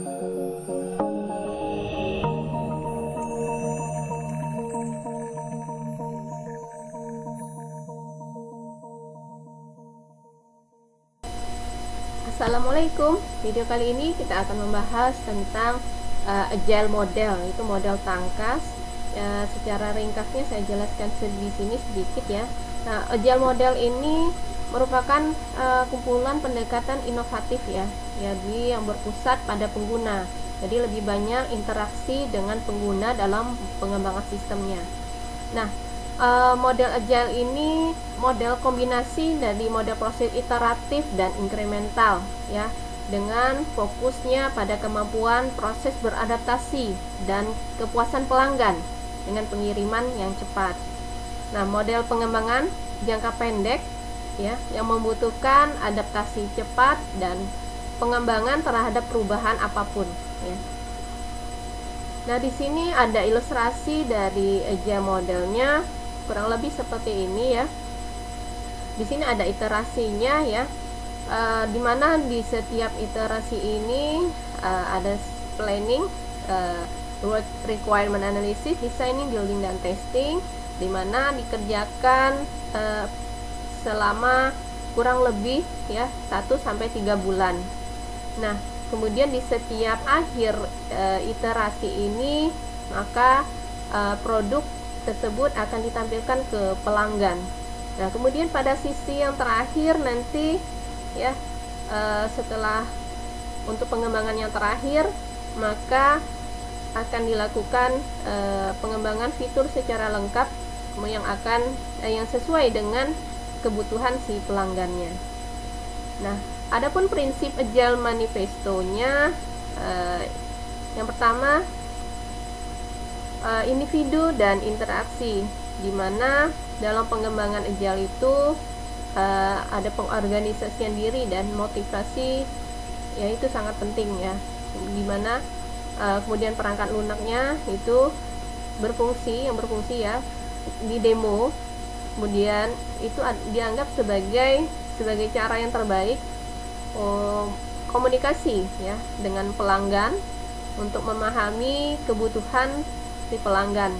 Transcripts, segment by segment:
Assalamualaikum. Video kali ini kita akan membahas tentang agile model, itu model tangkas. Secara ringkasnya saya jelaskan di sini sedikit ya. Nah, agile model ini merupakan kumpulan pendekatan inovatif ya, jadi yang berpusat pada pengguna. Jadi lebih banyak interaksi dengan pengguna dalam pengembangan sistemnya. Nah, model agile ini model kombinasi dari model proses iteratif dan inkremental ya, dengan fokusnya pada kemampuan proses beradaptasi dan kepuasan pelanggan dengan pengiriman yang cepat. Nah, model pengembangan jangka pendek ya, yang membutuhkan adaptasi cepat dan pengembangan terhadap perubahan apapun ya. Nah, di sini ada ilustrasi dari agile modelnya, kurang lebih seperti ini ya. Di sini ada iterasinya ya, dimana di setiap iterasi ini ada planning, work requirement analysis, designing, building, dan testing, dimana dikerjakan selama kurang lebih ya 1-3 bulan. Nah, kemudian di setiap akhir iterasi ini maka produk tersebut akan ditampilkan ke pelanggan. Nah, kemudian pada sisi yang terakhir nanti ya, setelah untuk pengembangan yang terakhir maka akan dilakukan pengembangan fitur secara lengkap yang sesuai dengan kebutuhan si pelanggannya. Nah, adapun prinsip agile manifestonya, yang pertama individu dan interaksi, di mana dalam pengembangan agile itu ada pengorganisasian diri dan motivasi, ya itu sangat penting ya, di mana kemudian perangkat lunaknya itu yang berfungsi ya di demo, kemudian itu dianggap sebagai cara yang terbaik komunikasi ya dengan pelanggan untuk memahami kebutuhan si pelanggan.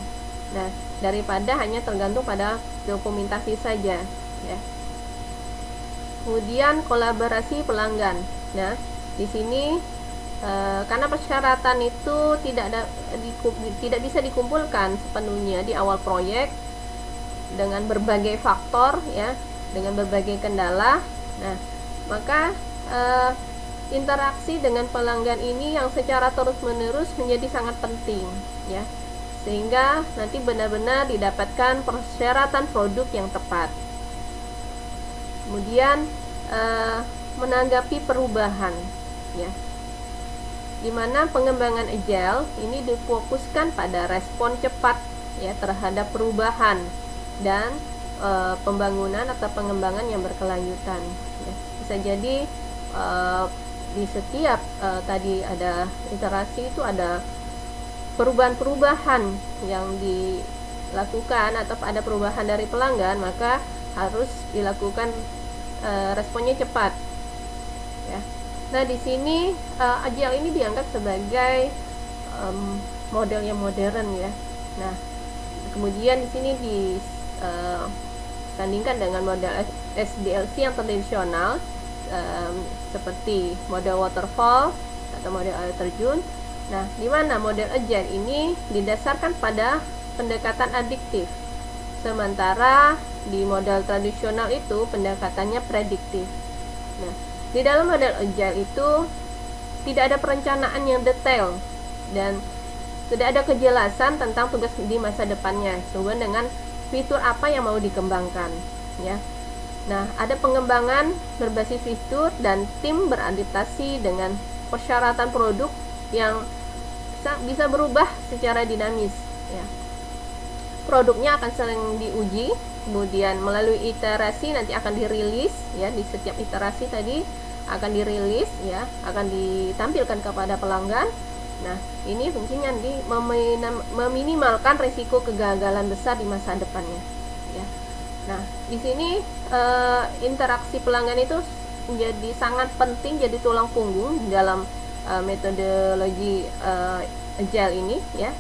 Nah, daripada hanya tergantung pada dokumentasi saja ya. Kemudian kolaborasi pelanggan. Nah, di sini karena persyaratan itu tidak bisa dikumpulkan sepenuhnya di awal proyek dengan berbagai faktor ya, dengan berbagai kendala. Nah, maka interaksi dengan pelanggan ini yang secara terus-menerus menjadi sangat penting ya, sehingga nanti benar-benar didapatkan persyaratan produk yang tepat. Kemudian menanggapi perubahan ya, dimana pengembangan agile ini difokuskan pada respon cepat ya terhadap perubahan dan pembangunan atau pengembangan yang berkelanjutan ya. Bisa jadi di setiap tadi ada iterasi itu ada perubahan-perubahan yang dilakukan atau ada perubahan dari pelanggan, maka harus dilakukan responnya cepat ya. Nah, di sini agile ini dianggap sebagai model yang modern ya. Nah, kemudian di sini disandingkan dengan model SDLC yang tradisional, seperti model waterfall atau model air terjun. Nah, di mana model agile ini didasarkan pada pendekatan adiktif, sementara di model tradisional itu pendekatannya prediktif. Nah, di dalam model agile itu tidak ada perencanaan yang detail dan tidak ada kejelasan tentang tugas di masa depannya sehubungan dengan fitur apa yang mau dikembangkan ya. Nah, ada pengembangan berbasis fitur dan tim beradaptasi dengan persyaratan produk yang bisa berubah secara dinamis ya. Produknya akan sering diuji, kemudian melalui iterasi nanti akan dirilis ya, di setiap iterasi tadi akan dirilis ya, akan ditampilkan kepada pelanggan. Nah, ini fungsinya nanti meminimalkan risiko kegagalan besar di masa depannya ya. Nah, di sini interaksi pelanggan itu menjadi sangat penting, jadi tulang punggung dalam metodologi Agile ini ya.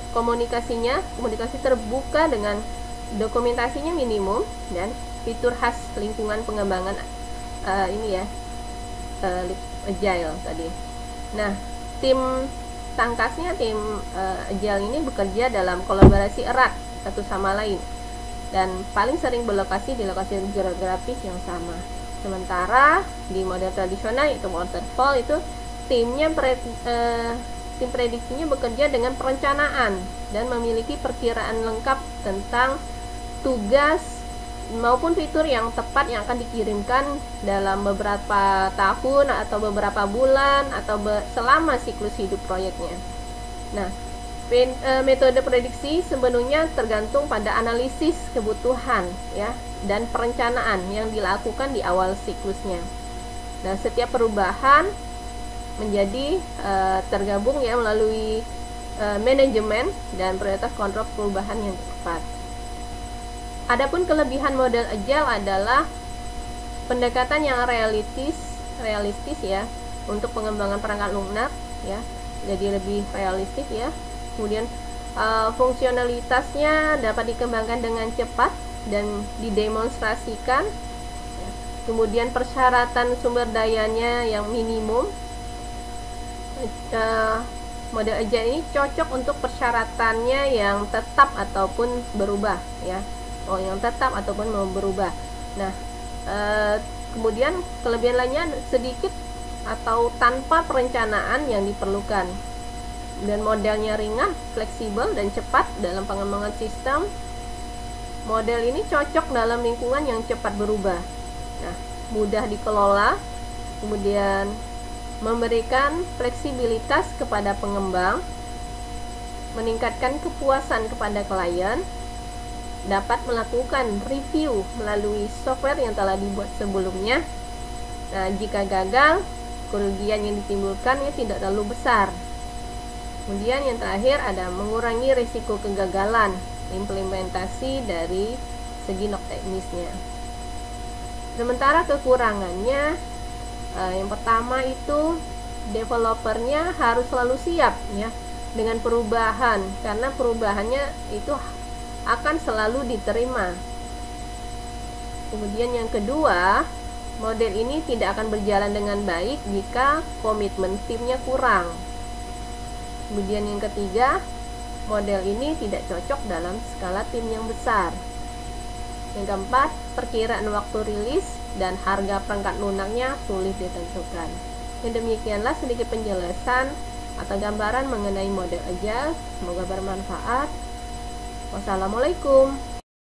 Komunikasi terbuka dengan dokumentasinya minimum dan fitur khas lingkungan pengembangan ini ya, Agile tadi. Nah, tim tangkasnya, tim Agile ini bekerja dalam kolaborasi erat satu sama lain dan paling sering berlokasi di lokasi geografis yang sama. Sementara di model tradisional itu waterfall itu tim prediksinya bekerja dengan perencanaan dan memiliki perkiraan lengkap tentang tugas maupun fitur yang tepat yang akan dikirimkan dalam beberapa tahun atau beberapa bulan atau selama siklus hidup proyeknya. Nah, metode prediksi sebenarnya tergantung pada analisis kebutuhan ya dan perencanaan yang dilakukan di awal siklusnya. Nah, setiap perubahan menjadi tergabung ya melalui manajemen dan prioritas kontrol perubahan yang tepat. Adapun kelebihan model Agile adalah pendekatan yang realistis ya untuk pengembangan perangkat lunak ya, jadi lebih realistis ya. Kemudian fungsionalitasnya dapat dikembangkan dengan cepat dan didemonstrasikan ya. Kemudian persyaratan sumber dayanya yang minimum. Model Agile ini cocok untuk persyaratannya yang tetap ataupun berubah ya, yang tetap ataupun mau berubah. Nah, kemudian kelebihan lainnya sedikit atau tanpa perencanaan yang diperlukan, dan modelnya ringan, fleksibel, dan cepat dalam pengembangan sistem. Model ini cocok dalam lingkungan yang cepat berubah. Nah, mudah dikelola, kemudian memberikan fleksibilitas kepada pengembang, meningkatkan kepuasan kepada klien, dapat melakukan review melalui software yang telah dibuat sebelumnya. Nah, jika gagal, kerugian yang ditimbulkan tidak terlalu besar. Kemudian yang terakhir ada mengurangi risiko kegagalan implementasi dari segi teknisnya. Sementara kekurangannya, yang pertama itu developernya harus selalu siap ya dengan perubahan, karena perubahannya itu akan selalu diterima. Kemudian yang kedua, model ini tidak akan berjalan dengan baik jika komitmen timnya kurang. Kemudian yang ketiga, model ini tidak cocok dalam skala tim yang besar. Yang keempat, perkiraan waktu rilis dan harga perangkat lunaknya sulit ditentukan. Demikianlah sedikit penjelasan atau gambaran mengenai model Agile. Semoga bermanfaat. Wassalamualaikum.